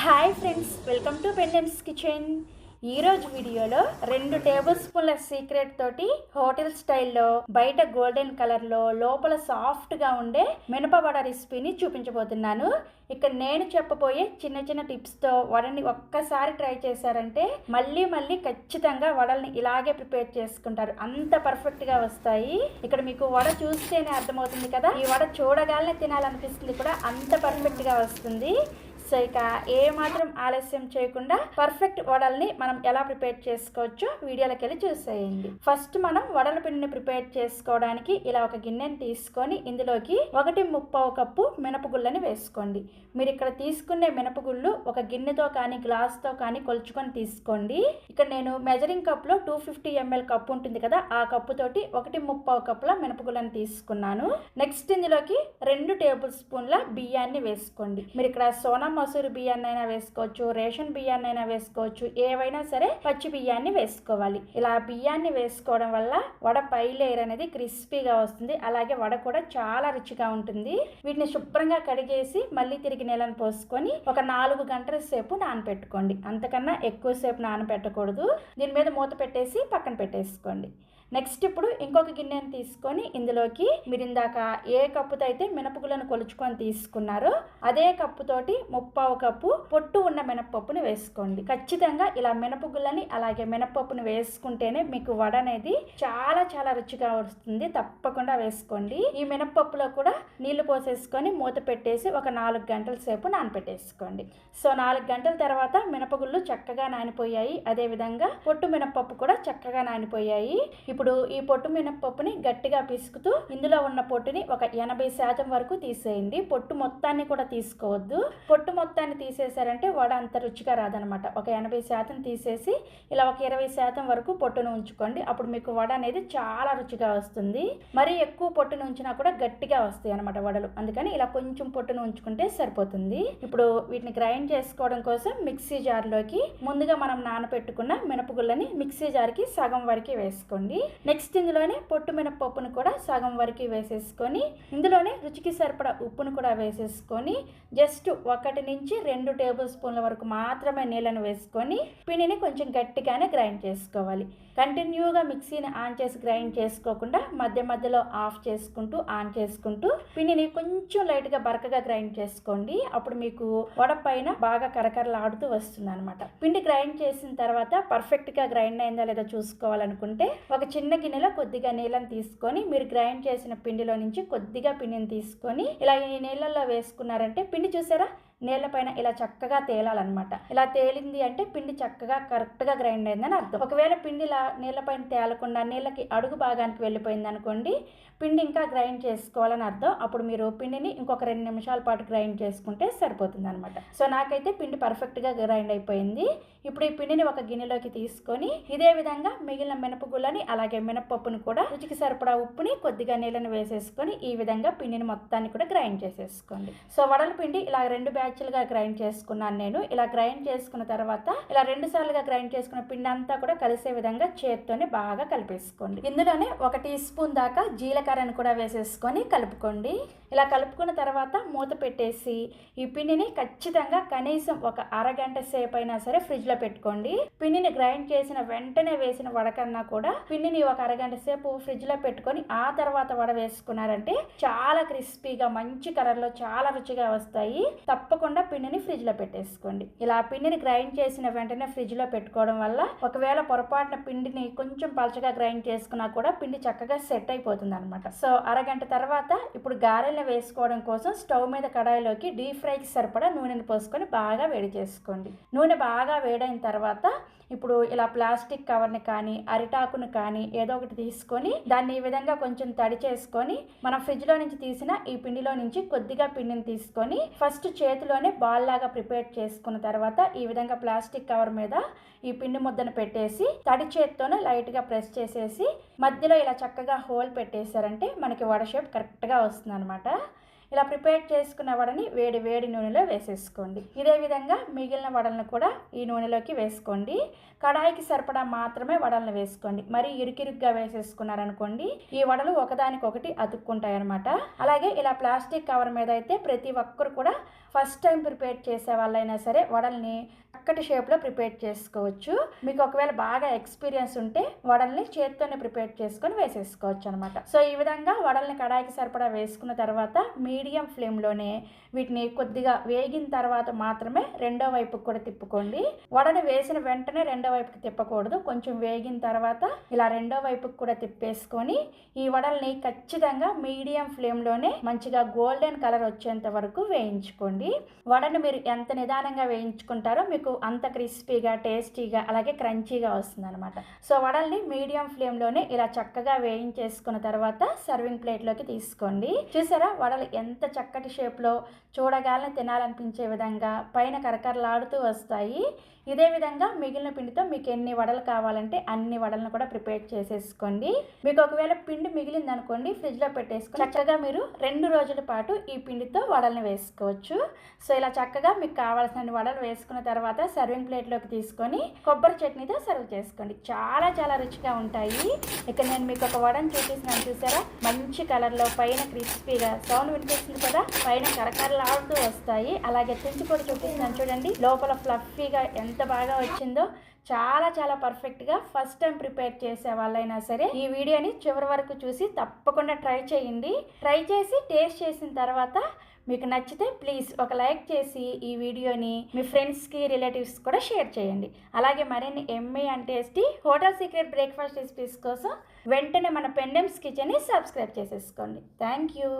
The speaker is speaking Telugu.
Hi friends, welcome to Pendems kitchen. ఈరోజు వీడియోలో 2 టేబుల్ స్పూన్ల సీక్రెట్ తోటి హోటల్ స్టైల్లో బయట గోల్డెన్ కలర్లో లోపల సాఫ్ట్గా ఉండే మినపవడ రెసిపీని చూపించబోతున్నాను. ఇక్కడ నేను చెప్పబోయే చిన్న చిన్న టిప్స్తో వడని ఒక్కసారి ట్రై చేశారంటే మళ్ళీ మళ్ళీ ఖచ్చితంగా వడల్ని ఇలాగే ప్రిపేర్ చేసుకుంటారు. అంత పర్ఫెక్ట్గా వస్తాయి. ఇక్కడ మీకు వడ చూస్తేనే అర్థమవుతుంది కదా, ఈ వడ చూడగానే తినాలనిపిస్తుంది కూడా, అంత పర్ఫెక్ట్గా వస్తుంది. సో ఇక ఏమాత్రం ఆలస్యం చేయకుండా పర్ఫెక్ట్ వడల్ని మనం ఎలా ప్రిపేర్ చేసుకోవచ్చో వీడియోలోకి వెళ్ళి చూసేయండి. ఫస్ట్ మనం వడల పిండిని ప్రిపేర్ చేసుకోవడానికి ఇలా ఒక గిన్నెని తీసుకొని ఇందులోకి 1/3 కప్పు మినపగుళ్ళని వేసుకోండి. మీరు ఇక్కడ తీసుకునే మినపగుళ్ళు ఒక గిన్నెతో కానీ గ్లాస్తో కానీ కొలుచుకొని తీసుకోండి. ఇక్కడ నేను మెజరింగ్ కప్లో 250 ml కప్పు ఉంటుంది కదా, ఆ కప్పుతోటి 1/3 కప్పుల మినపగుళ్ళని తీసుకున్నాను. నెక్స్ట్ ఇందులోకి 2 టేబుల్ స్పూన్ల బియ్యాన్ని వేసుకోండి. మీరు ఇక్కడ సోనా మసూరి బియ్యాన్నైనా వేసుకోవచ్చు, రేషన్ బియ్యాన్నైనా వేసుకోవచ్చు, ఏవైనా సరే పచ్చి బియ్యాన్ని వేసుకోవాలి. ఇలా బియ్యాన్ని వేసుకోవడం వల్ల వడ పై లేయర్ అనేది క్రిస్పీగా వస్తుంది, అలాగే వడ కూడా చాలా రుచిగా ఉంటుంది. వీటిని శుభ్రంగా కడిగేసి మళ్ళీ తిరిగి నీళ్ళని పోసుకొని ఒక 4 గంటల సేపు నానబెట్టుకోండి. అంతకన్నా ఎక్కువ సేపు నానబెట్టకూడదు. దీని మీద మూత పెట్టేసి పక్కన పెట్టేసుకోండి. నెక్స్ట్ ఇప్పుడు ఇంకొక గిన్నెని తీసుకొని ఇందులోకి మీరు ఇందాక ఏ కప్పుతో అయితే మినపగుళ్ళను కొలుచుకొని తీసుకున్నారో అదే కప్పుతోటి 3/4 కప్పు పొట్టు ఉన్న మినపప్పుని వేసుకోండి. ఖచ్చితంగా ఇలా మినపగుళ్ళని అలాగే మినపప్పుని వేసుకుంటేనే మీకు వడ అనేది చాలా చాలా రుచిగా వస్తుంది. తప్పకుండా వేసుకోండి. ఈ మినపప్పులో కూడా నీళ్లు పోసేసుకొని మూత పెట్టేసి ఒక 4 గంటల సేపు నానపెట్టేసుకోండి. సో 4 గంటల తర్వాత మినపగుళ్ళు చక్కగా నానిపోయాయి, అదేవిధంగా పొట్టు మినపప్పు కూడా చక్కగా నానిపోయాయి. ఇప్పుడు ఈ పొట్టు మినపప్పుని గట్టిగా పిసుకుతూ ఇందులో ఉన్న పొట్టుని ఒక 80% వరకు తీసేయండి. పొట్టు మొత్తాన్ని కూడా తీసుకోవద్దు. పొట్టు మొత్తాన్ని తీసేసారంటే వడ అంత రుచిగా రాదనమాట. ఒక 80% తీసేసి ఇలా ఒక 20% వరకు పొట్టును ఉంచుకోండి. అప్పుడు మీకు వడ అనేది చాలా రుచిగా వస్తుంది. మరీ ఎక్కువ పొట్టును ఉంచినా కూడా గట్టిగా వస్తాయి అనమాట వడలు. అందుకని ఇలా కొంచెం పొట్టును ఉంచుకుంటే సరిపోతుంది. ఇప్పుడు వీటిని గ్రైండ్ చేసుకోవడం కోసం మిక్సీ జార్లోకి ముందుగా మనం నానబెట్టుకున్న మినపగుళ్ళని మిక్సీ జార్కి సగం వరకు వేసుకోండి. నెక్స్ట్ ఇందులోనే పొట్టు మినపప్పును కూడా సగం వరకు వేసేసుకొని ఇందులోనే రుచికి సరిపడా ఉప్పును కూడా వేసేసుకొని జస్ట్ 1 నుంచి 2 టేబుల్ స్పూన్ల వరకు మాత్రమే నీళ్ళను వేసుకొని పిండిని కొంచెం గట్టిగానే గ్రైండ్ చేసుకోవాలి. కంటిన్యూగా మిక్సీని ఆన్ చేసి గ్రైండ్ చేసుకోకుండా మధ్య మధ్యలో ఆఫ్ చేసుకుంటూ ఆన్ చేసుకుంటూ పిండిని కొంచెం లైట్గా బరకగా గ్రైండ్ చేసుకోండి. అప్పుడు మీకు వడ పైన బాగా కరకరలాడుతూ వస్తుంది అనమాట. పిండి గ్రైండ్ చేసిన తర్వాత పర్ఫెక్ట్గా గ్రైండ్ అయిందా లేదా చూసుకోవాలనుకుంటే ఒక చిన్న గిన్నెలో కొద్దిగా నీళ్ళని తీసుకొని మీరు గ్రైండ్ చేసిన పిండిలో నుంచి కొద్దిగా పిండిని తీసుకొని ఇలా ఈ నీళ్ళల్లో వేసుకున్నారంటే పిండి చూసారా నీళ్ళ పైన ఇలా చక్కగా తేలాలన్నమాట. ఇలా తేలింది అంటే పిండి చక్కగా కరెక్ట్గా గ్రైండ్ అయిందని అర్థం. ఒకవేళ పిండి ఇలా నీళ్ళ పైన తేలకుండా నీళ్ళకి అడుగు భాగానికి వెళ్ళిపోయింది అనుకోండి, పిండి ఇంకా గ్రైండ్ చేసుకోవాలని అర్థం. అప్పుడు మీరు పిండిని ఇంకొక 2 నిమిషాల పాటు గ్రైండ్ చేసుకుంటే సరిపోతుంది అనమాట. సో నాకైతే పిండి పర్ఫెక్ట్గా గ్రైండ్ అయిపోయింది. ఇప్పుడు ఈ పిండిని ఒక గిన్నెలోకి తీసుకొని ఇదే విధంగా మిగిలిన మినపగుళ్ళని అలాగే మినపప్పును కూడా రుచికి సరిపడా ఉప్పుని కొద్దిగా నీళ్ళని వేసేసుకొని ఈ విధంగా పిండిని మొత్తాన్ని కూడా గ్రైండ్ చేసేసుకోండి. సో వడల పిండి ఇలా 2 బ్యాచ్లుగా గ్రైండ్ చేసుకున్నాను నేను. ఇలా గ్రైండ్ చేసుకున్న తర్వాత ఇలా 2 సార్లుగా గ్రైండ్ చేసుకున్న పిండి అంతా కూడా కలిసే విధంగా చేత్తోనే బాగా కలిపేసుకోండి. ఇందులోనే 1 టీ స్పూన్ దాకా జీలకర్రను కూడా వేసేసుకొని కలుపుకోండి. ఇలా కలుపుకున్న తర్వాత మూత పెట్టేసి ఈ పిండిని ఖచ్చితంగా కనీసం ఒక అరగంట సేపు అయినా సరే ఫ్రిడ్జ్లో పెట్టుకోండి. పిండిని గ్రైండ్ చేసిన వెంటనే వేసిన వడకన్నా కూడా పిండిని ఒక అరగంట సేపు ఫ్రిడ్జ్లో పెట్టుకొని ఆ తర్వాత వడ వేసుకున్నారంటే చాలా క్రిస్పీగా మంచి కలర్లో చాలా రుచిగా వస్తాయి. తప్పకుండా పిండిని ఫ్రిడ్జ్లో పెట్టేసుకోండి. ఇలా పిండిని గ్రైండ్ చేసిన వెంటనే ఫ్రిడ్జ్లో పెట్టుకోవడం వల్ల ఒకవేళ పొరపాటున పిండిని కొంచెం పలచగా గ్రైండ్ చేసుకున్నా కూడా పిండి చక్కగా సెట్ అయిపోతుంది అనమాట. సో అరగంట తర్వాత ఇప్పుడు గారెలను వేసుకోవడం కోసం స్టవ్ మీద కడాయిలోకి డీప్ ఫ్రైకి సరిపడా నూనెని పోసుకొని బాగా వేడి చేసుకోండి. నూనె బాగా వేడైన తర్వాత ఇప్పుడు ఇలా ప్లాస్టిక్ కవర్ని కానీ అరిటాకును కానీ ఏదో ఒకటి తీసుకొని దాన్ని ఈ విధంగా కొంచెం తడి చేసుకొని మనం ఫ్రిడ్జ్లో నుంచి తీసిన ఈ పిండిలో నుంచి కొద్దిగా పిండిని తీసుకొని ఫస్ట్ చేతిలోనే బాల్ లాగా ప్రిపేర్ చేసుకున్న తర్వాత ఈ విధంగా ప్లాస్టిక్ కవర్ మీద ఈ పిండి ముద్దను పెట్టేసి తడి చేత్తోనే లైట్గా ప్రెస్ చేసేసి మధ్యలో ఇలా చక్కగా హోల్ పెట్టేశారంటే మనకి వడ షేప్ కరెక్ట్గా వస్తుంది అనమాట. ఇలా ప్రిపేర్ చేసుకున్న వడని వేడి వేడి నూనెలో వేసేసుకోండి. ఇదే విధంగా మిగిలిన వడలను కూడా ఈ నూనెలోకి వేసుకోండి. కడాయికి సరిపడా మాత్రమే వడలను వేసుకోండి. మరి ఇరుకిరుగ్గా వేసేసుకున్నారనుకోండి ఈ వడలు ఒకదానికొకటి అతుక్కుంటాయి అనమాట. అలాగే ఇలా ప్లాస్టిక్ కవర్ మీద అయితే ప్రతి ఒక్కరు కూడా ఫస్ట్ టైం ప్రిపేర్ చేసే వాళ్ళైనా సరే వడల్ని చక్కటి షేప్లో ప్రిపేర్ చేసుకోవచ్చు. మీకు ఒకవేళ బాగా ఎక్స్పీరియన్స్ ఉంటే వడల్ని చేత్తోనే ప్రిపేర్ చేసుకొని వేసేసుకోవచ్చు అనమాట. సో ఈ విధంగా వడల్ని కడాయికి సరిపడా వేసుకున్న తర్వాత మీడియం ఫ్లేమ్లోనే వీటిని కొద్దిగా వేగిన తర్వాత మాత్రమే రెండో వైపుకి కూడా తిప్పుకోండి. వడని వేసిన వెంటనే రెండో వైపుకి తిప్పకూడదు. కొంచెం వేగిన తర్వాత ఇలా రెండో వైపుకి కూడా తిప్పేసుకొని ఈ వడల్ని ఖచ్చితంగా మీడియం ఫ్లేమ్లోనే మంచిగా గోల్డెన్ కలర్ వచ్చేంత వరకు వేయించుకోండి. వడని మీరు ఎంత నిదానంగా వేయించుకుంటారో మీకు అంత క్రిస్పీగా, టేస్టీగా, అలాగే క్రంచీగా వస్తుంది అనమాట. సో వడల్ని మీడియం ఫ్లేమ్లోనే ఇలా చక్కగా వేయించేసుకున్న తర్వాత సర్వింగ్ ప్లేట్లోకి తీసుకోండి. చూసారా వడలు ఎంత చక్కటి షేప్లో చూడగానే తినాలనిపించే విధంగా పైన కరకరలాడుతూ వస్తాయి. ఇదే విధంగా మిగిలిన పిండితో మీకు ఎన్ని వడలు కావాలంటే అన్ని వడలను కూడా ప్రిపేర్ చేసేసుకోండి. మీకు ఒకవేళ పిండి మిగిలింది అనుకోండి ఫ్రిడ్జ్లో పెట్టేసుకొని చక్కగా మీరు 2 రోజుల పాటు ఈ పిండితో వడలను వేసుకోవచ్చు. సో ఇలా చక్కగా మీకు కావాల్సిన వడలు వేసుకున్న తర్వాత సర్వింగ్ ప్లేట్లోకి తీసుకొని కొబ్బరి చట్నీతో సర్వ్ చేసుకోండి. చాలా చాలా రుచిగా ఉంటాయి. ఇక్కడ నేను మీకు ఒక వడను చూపిస్తున్నాను చూసారా, మంచి కలర్లో పైన క్రిస్పీగా, సౌండ్ వినిపిస్తుంది కదా, పైన కరకరలాడుతూ వస్తాయి. అలాగే తుంచి కూడా చూపిస్తున్నాను చూడండి, లోపల ఫ్లఫీగా ఎంత బాగా వచ్చిందో. చాలా చాలా పర్ఫెక్ట్గా ఫస్ట్ టైం ప్రిపేర్ చేసే వాళ్ళైనా సరే ఈ వీడియోని చివరి వరకు చూసి తప్పకుండా ట్రై చేయండి. ట్రై చేసి టేస్ట్ చేసిన తర్వాత మీకు నచ్చితే ప్లీజ్ ఒక లైక్ చేసి ఈ వీడియోని మీ ఫ్రెండ్స్కి, రిలేటివ్స్ కూడా షేర్ చేయండి. అలాగే మరిన్ని Emmy and tasty hotel secret breakfast recipes కోసం వెంటనే మన పెండెమ్స్ కిచెన్ని సబ్స్క్రైబ్ చేసేసుకోండి. Thank you.